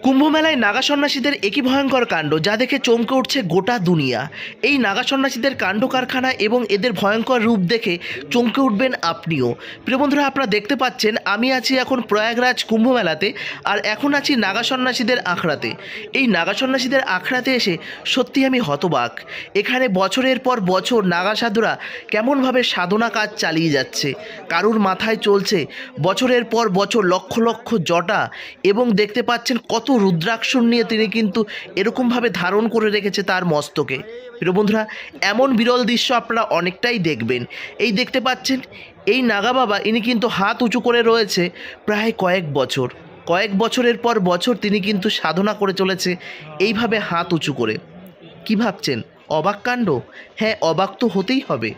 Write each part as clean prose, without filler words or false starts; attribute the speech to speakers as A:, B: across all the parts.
A: কুম্ভ মেলায় নাগা সন্ন্যাসীদের একই ভয়ঙ্কর কাণ্ড যা দেখে চমকে উঠছে গোটা দুনিয়া। এই নাগা সন্ন্যাসীদের কাণ্ড কারখানা এবং এদের ভয়ঙ্কর রূপ দেখে চমকে উঠবেন আপনিও। প্রিয় বন্ধুরা, আপনারা দেখতে পাচ্ছেন আমি আছি এখন প্রয়াগরাজ কুম্ভ মেলাতে, আর এখন আছি নাগা সন্ন্যাসীদের আখড়াতে। এই নাগা সন্ন্যাসীদের আখড়াতে এসে সত্যি আমি হতবাক। এখানে বছরের পর বছর নাগা সাধুরা কেমনভাবে সাধনা কাজ চালিয়ে যাচ্ছে। কারুর মাথায় চলছে বছরের পর বছর লক্ষ লক্ষ জটা, এবং দেখতে পাচ্ছেন কত রুদ্রাক্ষর নিয়ে তিনি কিন্তু এরকমভাবে ধারণ করে রেখেছে তার মস্তকে। প্রিয় বন্ধুরা, এমন বিরল দৃশ্য আপনারা অনেকটাই দেখবেন। এই দেখতে পাচ্ছেন এই নাগা বাবা, ইনি কিন্তু হাত উঁচু করে রয়েছে প্রায় কয়েক বছরের পর বছর তিনি কিন্তু সাধনা করে চলেছে এইভাবে হাত উঁচু করে। কি ভাবছেন অবাক কাণ্ড? হ্যাঁ, অবাক তো হতেই হবে।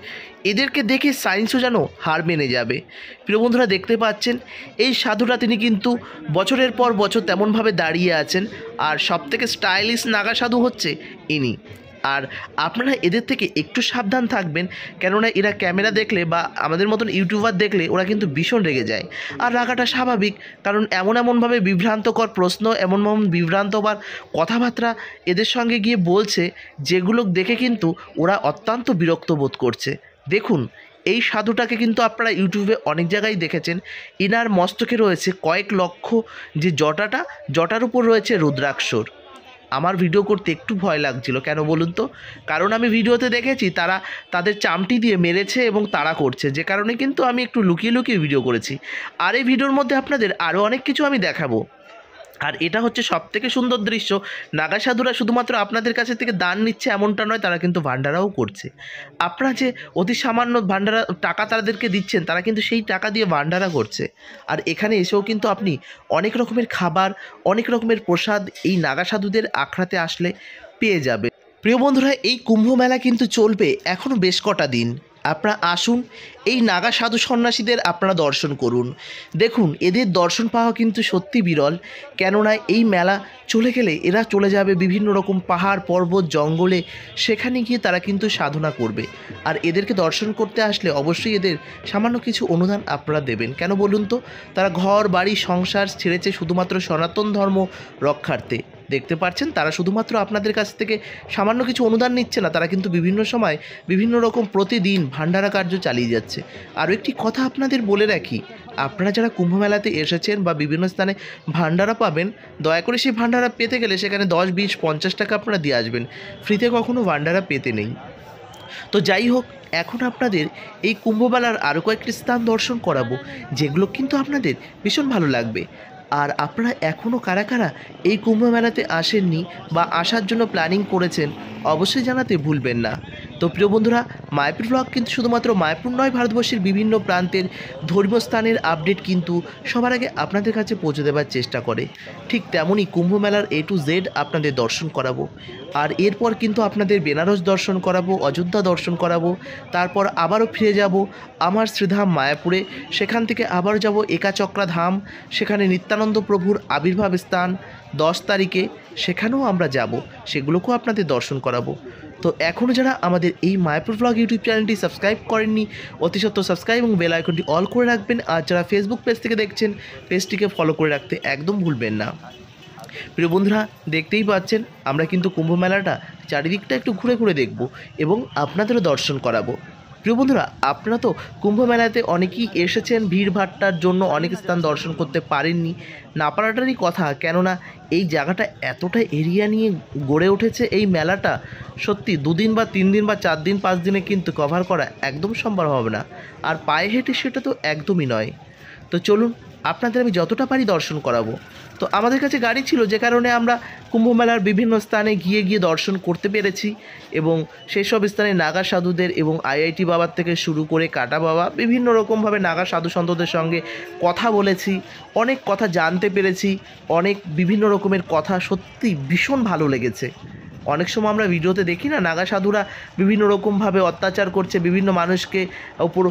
A: এদেরকে দেখে সায়েন্সও যেন হার মেনে যাবে। প্রিয় বন্ধুরা, দেখতে পাচ্ছেন এই সাধুরা তিনি কিন্তু বছরের পর বছর তেমনভাবে দাঁড়িয়ে আছেন, আর সবথেকে স্টাইলিশ নাগা সাধু হচ্ছে ইনি। আর আপনারা এদের থেকে একটু সাবধান থাকবেন, কেননা এরা ক্যামেরা দেখলে বা আমাদের মতন ইউটিউবার দেখলে ওরা কিন্তু ভীষণ রেগে যায়। আর রাগাটা স্বাভাবিক, কারণ এমনভাবে বিভ্রান্তকর প্রশ্ন, এমন বিভ্রান্তকর কথাবার্তা এদের সঙ্গে গিয়ে বলছে, যেগুলো দেখে কিন্তু ওরা অত্যন্ত বিরক্ত বোধ করছে। দেখুন, এই সাধুটাকে কিন্তু আপনারা ইউটিউবে অনেক জায়গায় দেখেছেন। ইনার মস্তকে রয়েছে কয়েক লক্ষ যে জটার উপর রয়েছে রুদ্রাক্ষর। আমার ভিডিও করতে একটু ভয় লাগছিল, কেন বলুন তো? কারণ আমি ভিডিওতে দেখেছি তারা তাদের চামটি দিয়ে মেরেছে এবং তাড়া করছে, যে কারণে কিন্তু আমি একটু লুকিয়ে লুকিয়ে ভিডিও করেছি। আর এই ভিডিওর মধ্যে আপনাদের আরও অনেক কিছু আমি দেখাবো। আর এটা হচ্ছে সবথেকে সুন্দর দৃশ্য, নাগা সাধুরা শুধুমাত্র আপনাদের কাছে থেকে দান নিচ্ছে এমনটা নয়, তারা কিন্তু ভান্ডারাও করছে। আপনারা যে অতি সামান্য ভান্ডারা টাকা তাদেরকে দিচ্ছেন, তারা কিন্তু সেই টাকা দিয়ে ভান্ডারা করছে। আর এখানে এসেও কিন্তু আপনি অনেক রকমের খাবার, অনেক রকমের প্রসাদ এই নাগা সাধুদের আখড়াতে আসলে পেয়ে যাবে। প্রিয় বন্ধুরা, এই কুম্ভ মেলা কিন্তু চলবে এখনও বেশ কটা দিন। আপনারা আসুন, এই নাগা সাধু সন্ন্যাসীদের আপনারা দর্শন করুন। দেখুন, এদের দর্শন পাওয়া কিন্তু সত্যি বিরল, কেননা এই মেলা চলে গেলে এরা চলে যাবে বিভিন্ন রকম পাহাড় পর্বত জঙ্গলে, সেখানে গিয়ে তারা কিন্তু সাধনা করবে। আর এদেরকে দর্শন করতে আসলে অবশ্যই এদের সামান্য কিছু অনুদান আপনারা দেবেন। কেন বলুন তো? তারা ঘর বাড়ি সংসার ছেড়েছে শুধুমাত্র সনাতন ধর্ম রক্ষার্থে। দেখতে পাচ্ছেন তারা শুধুমাত্র আপনাদের কাছ থেকে সামান্য কিছু অনুদান নিচ্ছে না, তারা কিন্তু বিভিন্ন সময় বিভিন্ন রকম প্রতিদিন ভান্ডারা কার্য চালিয়ে যাচ্ছে। আরও একটি কথা আপনাদের বলে রাখি, আপনারা যারা কুম্ভ মেলাতে এসেছেন বা বিভিন্ন স্থানে ভান্ডারা পাবেন, দয়া করে সেই ভান্ডারা পেতে গেলে সেখানে 10, 20, 50 টাকা আপনারা দিয়ে আসবেন। ফ্রিতে কখনো ভান্ডারা পেতে নেই। তো যাই হোক, এখন আপনাদের এই কুম্ভমেলার আরও কয়েকটি স্থান দর্শন করাবো, যেগুলো কিন্তু আপনাদের ভীষণ ভালো লাগবে। আর আপনারা এখনও কারা কারা এই কুম্ভ মেলাতে আসেননি বা আসার জন্য প্ল্যানিং করেছেন, অবশ্যই জানাতে ভুলবেন না। তো প্রিয় বন্ধুরা, মায়াপুর ব্লগ কিন্তু শুধুমাত্র মায়াপুর নয়, ভারতবর্ষের বিভিন্ন প্রান্তের ধর্মীয় স্থানের আপডেট কিন্তু সবার আগে আপনাদের কাছে পৌঁছে দেওয়ার চেষ্টা করে। ঠিক তেমনই কুম্ভ মেলার A to Z আপনাদের দর্শন করাবো। আর এরপর কিন্তু আপনাদের বেনারস দর্শন করাবো, অযোধ্যা দর্শন করাবো, তারপর আবারও ফিরে যাব আমার শ্রীধাম মায়াপুরে। সেখান থেকে আবার যাব একাচক্রা ধাম, সেখানে নিত্যানন্দ প্রভুর আবির্ভাব স্থান 10 তারিখে, সেখানেও আমরা যাব, সেগুলোকেও আপনাদের দর্শন করাবো। তো এখনও যারা আমাদের এই মায়াপুর ব্লগ ইউটিউব চ্যানেলটি সাবস্ক্রাইব করেননি, অতি সত্ত্বর সাবস্ক্রাইব এবং বেল আইকনটি অল করে রাখবেন। আর যারা ফেসবুক পেজ থেকে দেখছেন, পেজটিকে ফলো করে রাখতে একদম ভুলবেন না। প্রিয় বন্ধুরা, দেখতেই পাচ্ছেন আমরা কিন্তু কুম্ভ মেলাটা চারিদিকটা একটু ঘুরে ঘুরে দেখব এবং আপনাদেরও দর্শন করাবো। প্রিয় বন্ধুরা, আপনারা তো কুম্ভ মেলাতে অনেকেই এসেছেন, ভিড়ভাট্টার জন্য অনেক স্থান দর্শন করতে পারেননি, না পারাটারই কথা, কেননা এই জায়গাটা এতটা এরিয়া নিয়ে গড়ে উঠেছে এই মেলাটা, সত্যি 2 দিন বা 3 দিন বা 4 দিন 5 দিনে কিন্তু কভার করা একদম সম্ভব হবে না। আর পায়ে হেঁটে সেটা তো একদমই নয়। তো চলুন, আপনাদের আমি যতটা পারি দর্শন করাবো। তো আমাদের কাছে গাড়ি ছিল, যে কারণে আমরা কুম্ভ মেলার বিভিন্ন স্থানে গিয়ে দর্শন করতে পেরেছি, এবং সেই সব স্থানে নাগা সাধুদের এবং IIT বাবার থেকে শুরু করে কাটা বাবা বিভিন্ন রকমভাবে নাগা সাধু সন্তদের সঙ্গে কথা বলেছি, অনেক কথা জানতে পেরেছি, অনেক বিভিন্ন রকমের কথা সত্যি ভীষণ ভালো লেগেছে। অনেক সময় আমরা ভিডিওতে দেখি না, নাগা সাধুরা বিভিন্ন রকমভাবে অত্যাচার করছে, বিভিন্ন মানুষকে ওপর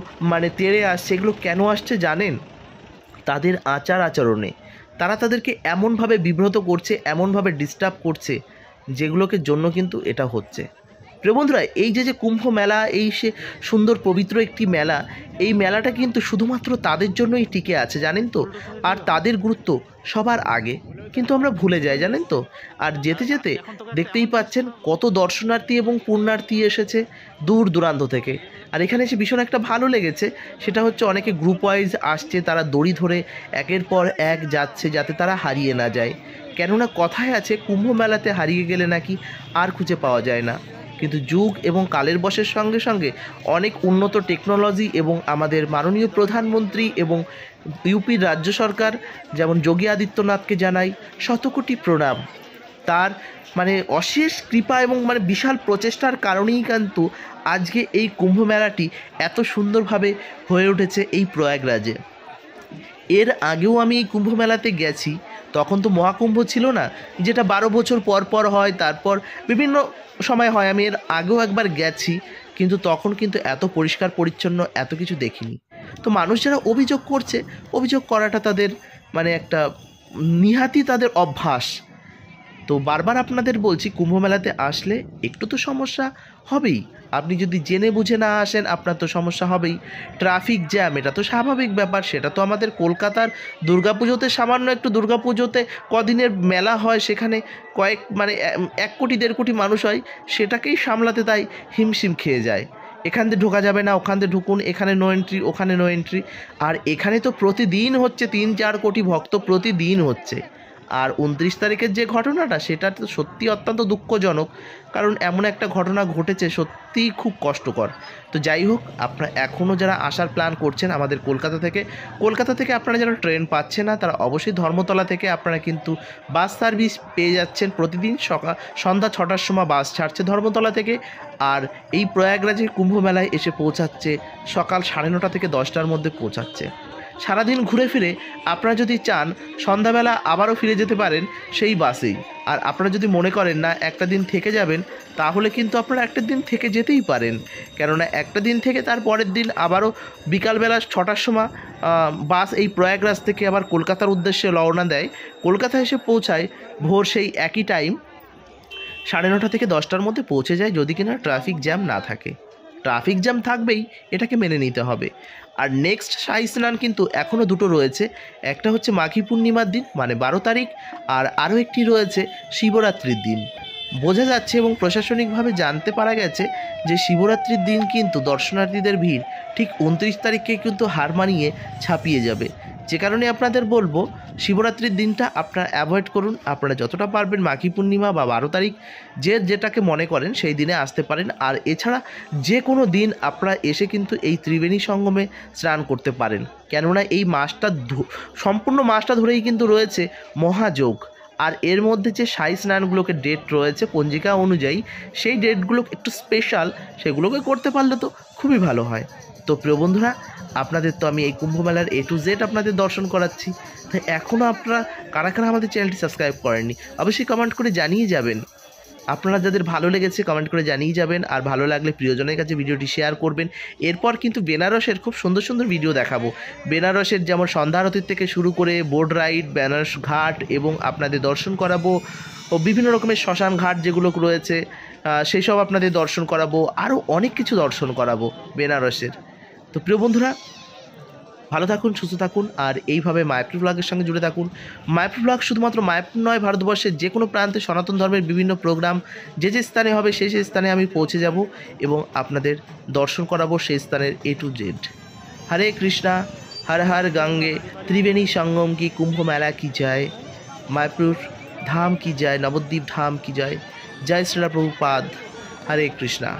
A: তেড়ে আসছে। এগুলো কেন আসছে জানেন? তাদের আচরণে তারা তাদেরকে এমনভাবে বিব্রত করছে, এমনভাবে ডিস্টার্ব করছে, যেগুলোকে জন্য কিন্তু এটা হচ্ছে। প্রিয় বন্ধুরা, এই যে কুম্ভ মেলা, এই সে সুন্দর পবিত্র একটি মেলা, এই মেলাটা কিন্তু শুধুমাত্র তাদের জন্যই টিকে আছে, জানেন তো। আর তাদের গুরুত্ব সবার আগে কিন্তু আমরা ভুলে যাই, জানেন তো। আর যেতে যেতে দেখতেই পাচ্ছেন কত দর্শনার্থী এবং পুণ্যার্থী এসেছে দূর দূরান্ত থেকে। আর এখানে এসে ভীষণ একটা ভালো লেগেছে, সেটা হচ্ছে অনেকে গ্রুপ ওয়াইজ আসছে, তারা দড়ি ধরে একের পর এক যাচ্ছে যাতে তারা হারিয়ে না যায়। কেননা কথায় আছে কুম্ভ মেলাতে হারিয়ে গেলে নাকি আর খুঁজে পাওয়া যায় না। কিন্তু যুগ এবং কালের বশের সঙ্গে সঙ্গে অনেক উন্নত টেকনোলজি এবং আমাদের মাননীয় প্রধানমন্ত্রী এবং ইউপির রাজ্য সরকার যেমন যোগী আদিত্যনাথকে জানাই শতকোটি প্রণাম। তার অশেষ কৃপা এবং বিশাল প্রচেষ্টার কারণেই কিন্তু আজকে এই কুম্ভ মেলাটি এত সুন্দরভাবে হয়ে উঠেছে এই প্রয়াগরাজে। এর আগেও আমি এই কুম্ভ মেলাতে গেছি, তখন তো মহাকুম্ভ ছিল না, যেটা 12 বছর পর পর হয়, তারপর বিভিন্ন সময় হয়। আমি এর আগেও একবার গেছি, কিন্তু তখন কিন্তু এত পরিষ্কার পরিচ্ছন্ন এত কিছু দেখিনি। তো মানুষ যারা অভিযোগ করছে, অভিযোগ করাটা তাদের একটা নিহাতি তাদের অভ্যাস। তো বারবার আপনাদের বলছি, কুম্ভ মেলাতে আসলে একটু তো সমস্যা হবেই। আপনি যদি জেনে বুঝে না আসেন আপনার তো সমস্যা হবেই। ট্রাফিক জ্যাম, এটা তো স্বাভাবিক ব্যাপার। সেটা তো আমাদের কলকাতার দুর্গাপুজোতে, সামান্য একটু দুর্গাপুজোতে কদিনের মেলা হয়, সেখানে কয়েক 1 কোটি 1.5 কোটি মানুষ হয়, সেটাকেই সামলাতে তাই হিমশিম খেয়ে যায়। এখান দিয়ে ঢোকা যাবে না, ওখান দিয়ে ঢুকুন, এখানে নো এন্ট্রি, ওখানে নো এন্ট্রি। আর এখানে তো প্রতিদিন হচ্ছে 3-4 কোটি ভক্ত প্রতিদিন হচ্ছে। আর 29 তারিখের যে ঘটনাটা, সেটা তো সত্যি অত্যন্ত দুঃখজনক, কারণ এমন একটা ঘটনা ঘটেছে সত্যিই খুব কষ্টকর। তো যাই হোক, আপনারা এখনও যারা আসার প্ল্যান করছেন আমাদের কলকাতা থেকে আপনারা যারা ট্রেন পাচ্ছেন না, তারা অবশ্যই ধর্মতলা থেকে আপনারা কিন্তু বাস সার্ভিস পেয়ে যাচ্ছেন। প্রতিদিন সন্ধ্যা 6টার সময় বাস ছাড়ছে ধর্মতলা থেকে, আর এই প্রয়াগরাজের কুম্ভ মেলায় এসে পৌঁছাচ্ছে সকাল 9:30 থেকে 10টার মধ্যে পৌঁছাচ্ছে। সারাদিন ঘুরে ফিরে আপনারা যদি চান সন্ধ্যাবেলা আবারও ফিরে যেতে পারেন সেই বাসেই। আর আপনারা যদি মনে করেন না একটা দিন থেকে যাবেন, তাহলে কিন্তু আপনারা একটা দিন থেকে যেতেই পারেন। কেননা একটা দিন থেকে তার পরের দিন আবারও বিকালবেলা 6টার সময় বাস এই প্রয়াগরাজ থেকে আবার কলকাতার উদ্দেশ্যে রওনা দেয়। কলকাতা এসে পৌঁছায় ভোর সেই একই টাইম 9:30 থেকে 10টার মধ্যে পৌঁছে যায়, যদি কিনা ট্রাফিক জ্যাম না থাকে। ট্রাফিক জ্যাম থাকবেই, এটাকে মেনে নিতে হবে। আর নেক্সট শাহী স্নান কিন্তু এখনও 2টো রয়েছে। একটা হচ্ছে মাঘী পূর্ণিমার দিন 12 তারিখ, আর আরও একটি রয়েছে শিবরাত্রির দিন। বোঝা যাচ্ছে এবং প্রশাসনিকভাবে জানতে পারা গেছে যে শিবরাত্রির দিন কিন্তু দর্শনার্থীদের ভিড় ঠিক 29 তারিখে কিন্তু হার মানিয়ে ছাপিয়ে যাবে। যে কারণে আপনাদের বলবো শিবরাত্রির দিনটা আপনারা অ্যাভয়েড করুন। আপনারা যতটা পারবেন মাঘী পূর্ণিমা বা 12 তারিখ যেটাকে মনে করেন সেই দিনে আসতে পারেন। আর এছাড়া যে কোনো দিন আপনারা এসে কিন্তু এই ত্রিবেণী সঙ্গমে স্নান করতে পারেন। কেননা এই মাসটা সম্পূর্ণ মাসটা ধরেই কিন্তু রয়েছে মহাযোগ। আর এর মধ্যে যে শাহী স্নানগুলোকে ডেট রয়েছে পঞ্জিকা অনুযায়ী, সেই ডেটগুলো একটু স্পেশাল, সেগুলোকে করতে পারলে তো খুবই ভালো হয়। তো প্রিয় বন্ধুরা, আপনাদের তো আমি এই কুম্ভ মেলার A to Z আপনাদের দর্শন করাচ্ছি। তাই এখনও আপনারা কারা কারা আমাদের চ্যানেলটি সাবস্ক্রাইব করেননি, অবশ্যই কমেন্ট করে জানিয়ে যাবেন। আপনারা যাদের ভালো লেগেছে কমেন্ট করে জানিয়ে যাবেন। আর ভালো লাগলে প্রিয়জনের কাছে ভিডিওটি শেয়ার করবেন। এরপর কিন্তু বেনারসের খুব সুন্দর সুন্দর ভিডিও দেখাবো। বেনারসের যেমন সন্ধ্যা আরতির থেকে শুরু করে বোট রাইড, বেনারস ঘাট, এবং আপনাদের দর্শন করাবো ও বিভিন্ন রকমের শ্মশান ঘাট যেগুলো রয়েছে সেই সব আপনাদের দর্শন করাবো। আরও অনেক কিছু দর্শন করাবো বেনারসের। তো প্রিয় বন্ধুরা, ভালো থাকুন, সুস্থ থাকুন, আর এইভাবে মায়াপুর ব্লগের সঙ্গে জুড়ে থাকুন। মায়াপুর ব্লগ শুধুমাত্র মায়াপুর নয়, ভারতবর্ষের যে কোনো প্রান্তে সনাতন ধর্মের বিভিন্ন প্রোগ্রাম যে স্থানে হবে সেই স্থানে আমি পৌঁছে যাব এবং আপনাদের দর্শন করাবো সেই স্থানের A to Z। হরে কৃষ্ণা, হর হর গঙ্গে, ত্রিবেণী সঙ্গম কি, কুম্ভ মেলা কি যায়, মায়াপুর ধাম কি যায়, নবদ্বীপ ধাম কি যায়, জয় শ্রীলা প্রভুপাদ। হরে কৃষ্ণা।